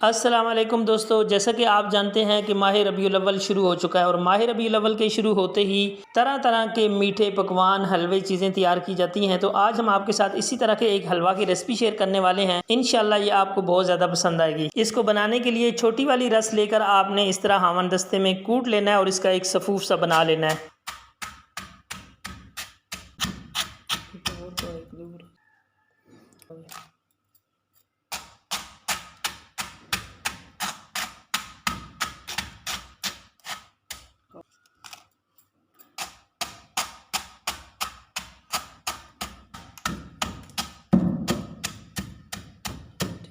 अस्सलाम वालेकुम दोस्तों, जैसा कि आप जानते हैं कि माह रबीउल अव्वल शुरू हो चुका है और माह रबीउल अव्वल के शुरू होते ही तरह तरह के मीठे पकवान हलवे चीज़ें तैयार की जाती हैं। तो आज हम आपके साथ इसी तरह के एक हलवा की रेसिपी शेयर करने वाले हैं। इंशाल्लाह ये आपको बहुत ज़्यादा पसंद आएगी। इसको बनाने के लिए छोटी वाली रस लेकर आपने इस तरह हावन दस्ते में कूट लेना है और इसका एक सफूफ सा बना लेना है।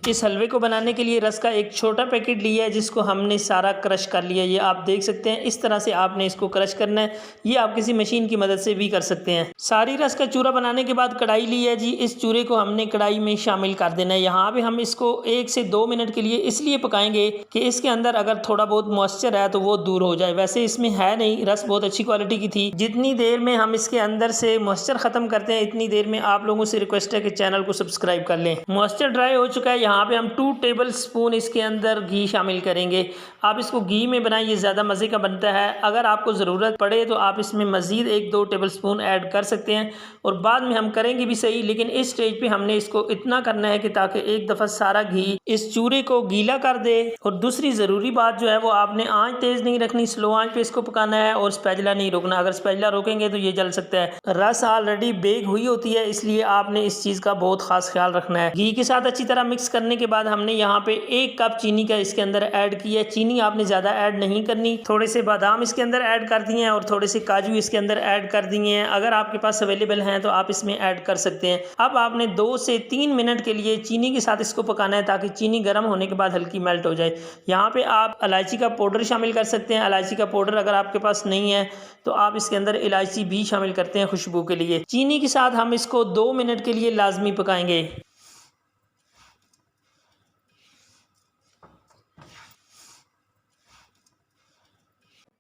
इस हलवे को बनाने के लिए रस का एक छोटा पैकेट लिया है जिसको हमने सारा क्रश कर लिया। ये आप देख सकते हैं, इस तरह से आपने इसको क्रश करना है। ये आप किसी मशीन की मदद से भी कर सकते हैं। सारी रस का चूरा बनाने के बाद कढ़ाई ली है जी। इस चूरे को हमने कढ़ाई में शामिल कर देना है। यहाँ पे हम इसको 1 से 2 मिनट के लिए इसलिए पकाएंगे कि इसके अंदर अगर थोड़ा बहुत मॉइस्चर है तो वो दूर हो जाए। वैसे इसमें है नहीं, रस बहुत अच्छी क्वालिटी की थी। जितनी देर में हम इसके अंदर से मॉइस्चर खत्म करते हैं इतनी देर में आप लोगों से रिक्वेस्ट है कि चैनल को सब्सक्राइब कर लें। मॉइस्चर ड्राई हो चुका है। यहाँ पे हम 2 टेबल स्पून इसके अंदर घी शामिल करेंगे। आप इसको घी में बनाएं, ये ज़्यादा मज़े का बनता है। अगर आपको ज़रूरत पड़े तो आप इसमें मज़ीद 1-2 टेबल स्पून ऐड कर सकते हैं और बाद में हम करेंगे भी सही, लेकिन इस स्टेज पे हमने इसको इतना करना है कि ताकि एक दफ़ा सारा घी इस चूरे को गीला कर दे। और दूसरी ज़रूरी बात जो है वो आपने आँच तेज़ नहीं रखनी, स्लो आँच पे इसको पकाना है और स्पैचुला नहीं रोकना। अगर स्पैचुला रोकेंगे तो ये जल सकता है। रस ऑलरेडी बेक हुई होती है, इसलिए आपने इस चीज़ का बहुत खास ख्याल रखना है। घी के साथ अच्छी तरह मिक्स करने के बाद हमने यहाँ पे 1 कप चीनी का इसके अंदर ऐड किया है। चीनी आपने ज़्यादा ऐड नहीं करनी। थोड़े से बादाम इसके अंदर ऐड कर दिए हैं और थोड़े से काजू इसके अंदर ऐड कर दिए हैं। अगर आपके पास अवेलेबल हैं तो आप इसमें ऐड कर सकते हैं। अब आपने 2 से 3 मिनट के लिए चीनी के साथ इसको पकाना है ताकि चीनी गर्म होने के बाद हल्की मेल्ट हो जाए। यहाँ पे आप इलायची का पाउडर शामिल कर सकते हैं। इलायची का पाउडर अगर आपके पास नहीं है तो आप इसके अंदर इलायची भी शामिल करते हैं खुशबू के लिए। चीनी के साथ हम इसको 2 मिनट के लिए लाजमी पकाएंगे।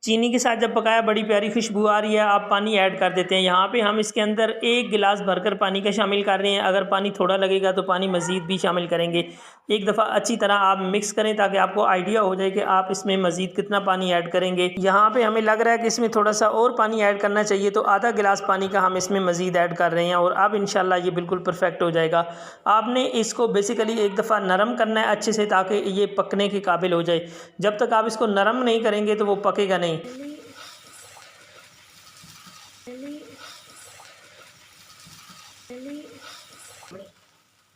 चीनी के साथ जब पकाया बड़ी प्यारी खुशबू आ रही है, आप पानी ऐड कर देते हैं। यहाँ पे हम इसके अंदर 1 गिलास भरकर पानी का शामिल कर रहे हैं। अगर पानी थोड़ा लगेगा तो पानी मज़ीद भी शामिल करेंगे। एक दफ़ा अच्छी तरह आप मिक्स करें ताकि आपको आइडिया हो जाए कि आप इसमें मज़ीद कितना पानी ऐड करेंगे। यहाँ पे हमें लग रहा है कि इसमें थोड़ा सा और पानी ऐड करना चाहिए, तो आधा गिलास पानी का हम इसमें मज़ीद ऐड कर रहे हैं और अब इंशाल्लाह ये बिल्कुल परफेक्ट हो जाएगा। आपने इसको बेसिकली एक दफ़ा नरम करना है अच्छे से ताकि ये पकने के काबिल हो जाए। जब तक आप इसको नरम नहीं करेंगे तो वो पकेगा नहीं।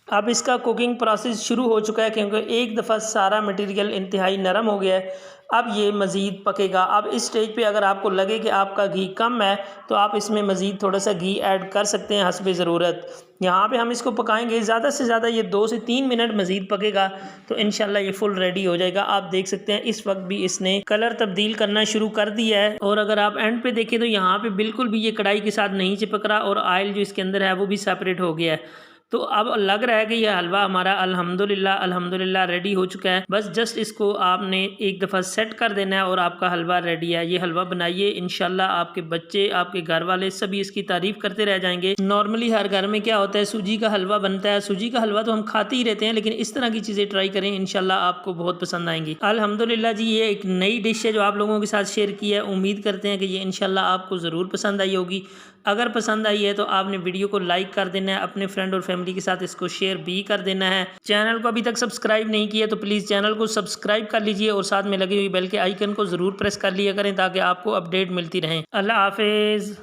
अब इसका कुकिंग प्रोसेस शुरू हो चुका है क्योंकि एक दफ़ा सारा मटेरियल इंतहाई नरम हो गया है। अब ये मज़ीद पकेगा। अब इस स्टेज पे अगर आपको लगे कि आपका घी कम है तो आप इसमें मज़ीद थोड़ा सा घी ऐड कर सकते हैं हस्बे ज़रूरत। यहाँ पे हम इसको पकाएंगे ज़्यादा से ज़्यादा, ये 2 से 3 मिनट मज़ीद पकेगा तो इंशाल्लाह ये फुल रेडी हो जाएगा। आप देख सकते हैं इस वक्त भी इसने कलर तब्दील करना शुरू कर दिया है और अगर आप एंड पे देखें तो यहाँ पे बिल्कुल भी ये कढ़ाई के साथ नहीं चिपक रहा और ऑयल जो इसके अंदर है वो भी सेपरेट हो गया है। तो अब लग रहा है कि यह हलवा हमारा अल्हम्दुलिल्लाह रेडी हो चुका है। बस जस्ट इसको आपने एक दफ़ा सेट कर देना है और आपका हलवा रेडी है। ये हलवा बनाइए, इंशाल्लाह आपके बच्चे, आपके घर वाले सभी इसकी तारीफ़ करते रह जाएंगे। नॉर्मली हर घर में क्या होता है, सूजी का हलवा बनता है। सूजी का हलवा तो हम खाते ही रहते हैं, लेकिन इस तरह की चीज़ें ट्राई करें, इंशाल्लाह आपको बहुत पसंद आएंगी। अल्हम्दुलिल्लाह जी, ये एक नई डिश है जो आप लोगों के साथ शेयर की है। उम्मीद करते हैं कि ये इंशाल्लाह आपको ज़रूर पसंद आई होगी। अगर पसंद आई है तो आपने वीडियो को लाइक कर देना है, अपने फ्रेंड और फैमिली के साथ इसको शेयर भी कर देना है। चैनल को अभी तक सब्सक्राइब नहीं किया तो प्लीज़ चैनल को सब्सक्राइब कर लीजिए और साथ में लगी हुई बेल के आइकन को ज़रूर प्रेस कर लिया करें ताकि आपको अपडेट मिलती रहें। अल्लाह हाफिज़।